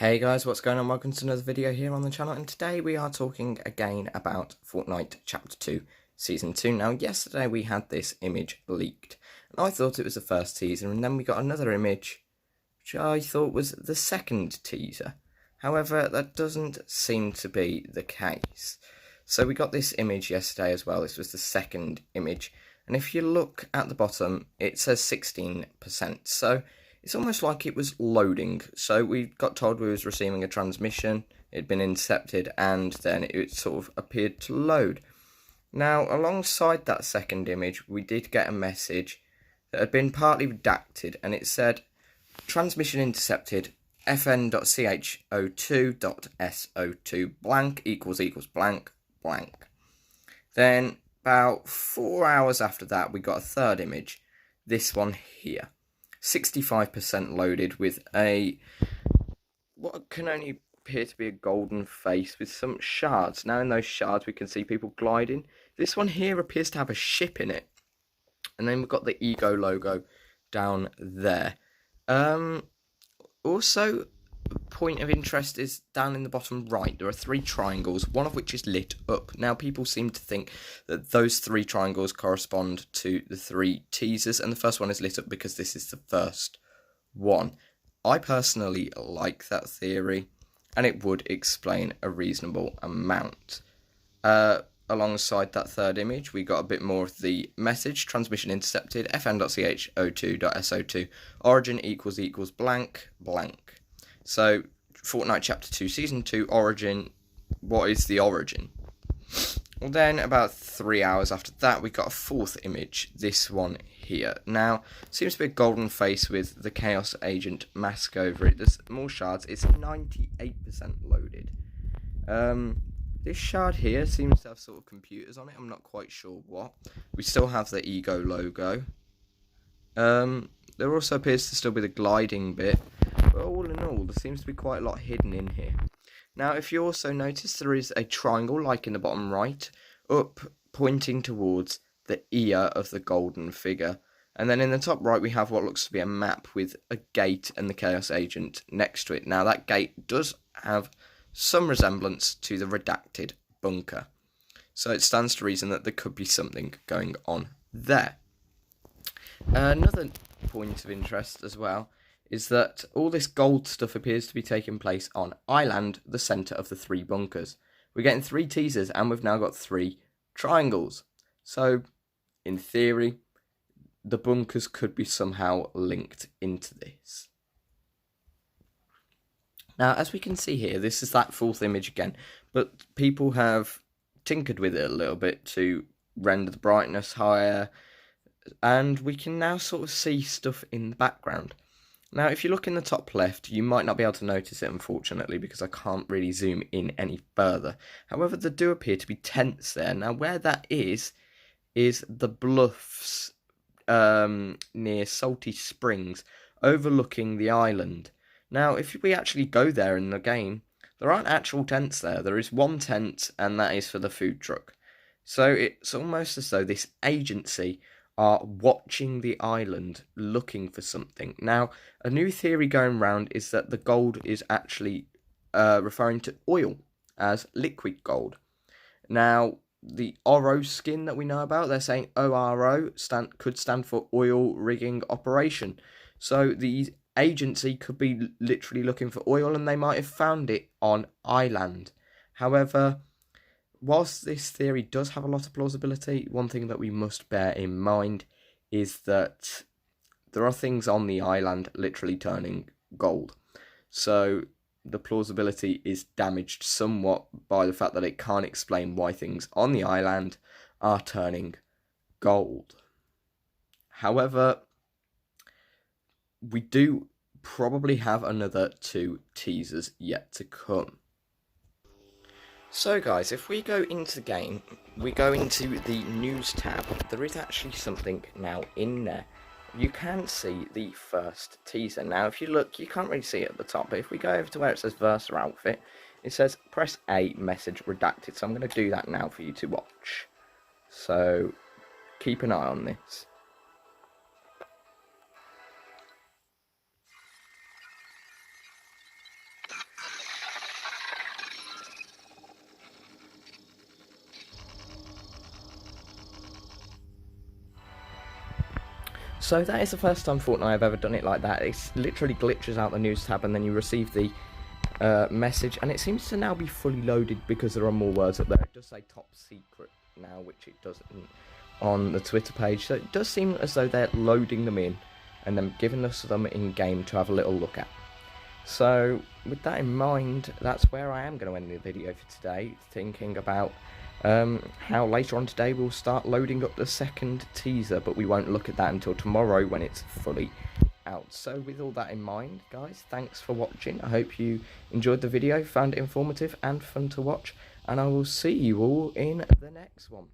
Hey guys, what's going on? Welcome to another video here on the channel, and today we are talking again about Fortnite Chapter 2 Season 2. Now, yesterday we had this image leaked, and I thought it was the first teaser, and then we got another image, which I thought was the second teaser. However, that doesn't seem to be the case. So we got this image yesterday as well. This was the second image, and if you look at the bottom, it says 16%, so it's almost like it was loading. So we got told we was receiving a transmission, it had been intercepted, and then it sort of appeared to load. Now, alongside that second image, we did get a message that had been partly redacted, and it said, transmission intercepted, fn.cho2.so2 blank equals blank blank. Then, about 4 hours after that, we got a third image, this one here. 65% loaded with what can only appear to be a golden face with some shards. Now in those shards we can see people gliding. This one here appears to have a ship in it. And then we've got the Ego logo down there. Also, point of interest is down in the bottom right. There are 3 triangles, one of which is lit up. Now people seem to think that those 3 triangles correspond to the 3 teasers, and the first one is lit up because this is the first one. I personally like that theory, and it would explain a reasonable amount. Alongside that third image, we got a bit more of the message. Transmission intercepted, fn.cho2.so2, origin equals blank blank. So, Fortnite Chapter 2 Season 2 Origin, what is the origin? Well, then, about 3 hours after that, we got a fourth image, this one here. Now, seems to be a golden face with the Chaos Agent mask over it. There's more shards, it's 98% loaded. This shard here seems to have sort of computers on it, I'm not quite sure what. We still have the Ego logo. There also appears to still be the gliding bit. But all in all, there seems to be quite a lot hidden in here. Now, if you also notice, there is a triangle, like in the bottom right, up pointing towards the ear of the golden figure. And then in the top right, we have what looks to be a map with a gate and the Chaos Agent next to it. Now, that gate does have some resemblance to the redacted bunker. So it stands to reason that there could be something going on there. Another point of interest as well is that all this gold stuff appears to be taking place on Island, the centre of the 3 bunkers. We're getting 3 teasers, and we've now got 3 triangles. So, in theory, the bunkers could be somehow linked into this. Now, as we can see here, this is that fourth image again, but people have tinkered with it a little bit to render the brightness higher, and we can now sort of see stuff in the background. Now, if you look in the top left, you might not be able to notice it, unfortunately, because I can't really zoom in any further. However, there do appear to be tents there. Now, where that is the bluffs near Salty Springs, overlooking the island. Now, if we actually go there in the game, there aren't actual tents there. There is one tent, and that is for the food truck. So it's almost as though this agency are watching the island, looking for something. Now, a new theory going around is that the gold is actually referring to oil as liquid gold. Now, the ORO skin that we know about, they're saying ORO could stand for oil rigging operation. So the agency could be literally looking for oil, and they might have found it on Island. However, whilst this theory does have a lot of plausibility, one thing that we must bear in mind is that there are things on the island literally turning gold. So the plausibility is damaged somewhat by the fact that it can't explain why things on the island are turning gold. However, we do probably have another 2 teasers yet to come. So guys, if we go into the game, we go into the news tab, there is actually something now in there. You can see the first teaser. Now if you look, you can't really see it at the top, but if we go over to where it says Versa outfit, it says press A, message redacted. So I'm going to do that now for you to watch. So keep an eye on this. So that is the first time Fortnite I've ever done it like that. It literally glitches out the news tab and then you receive the message, and it seems to now be fully loaded because there are more words up there. It does say top secret now, which it doesn't on the Twitter page, so it does seem as though they're loading them in and then giving us them in game to have a little look at. So with that in mind, that's where I am going to end the video for today, thinking about how later on today we'll start loading up the second teaser, but we won't look at that until tomorrow when it's fully out. So with all that in mind, guys, thanks for watching. I hope you enjoyed the video, found it informative and fun to watch, and I will see you all in the next one.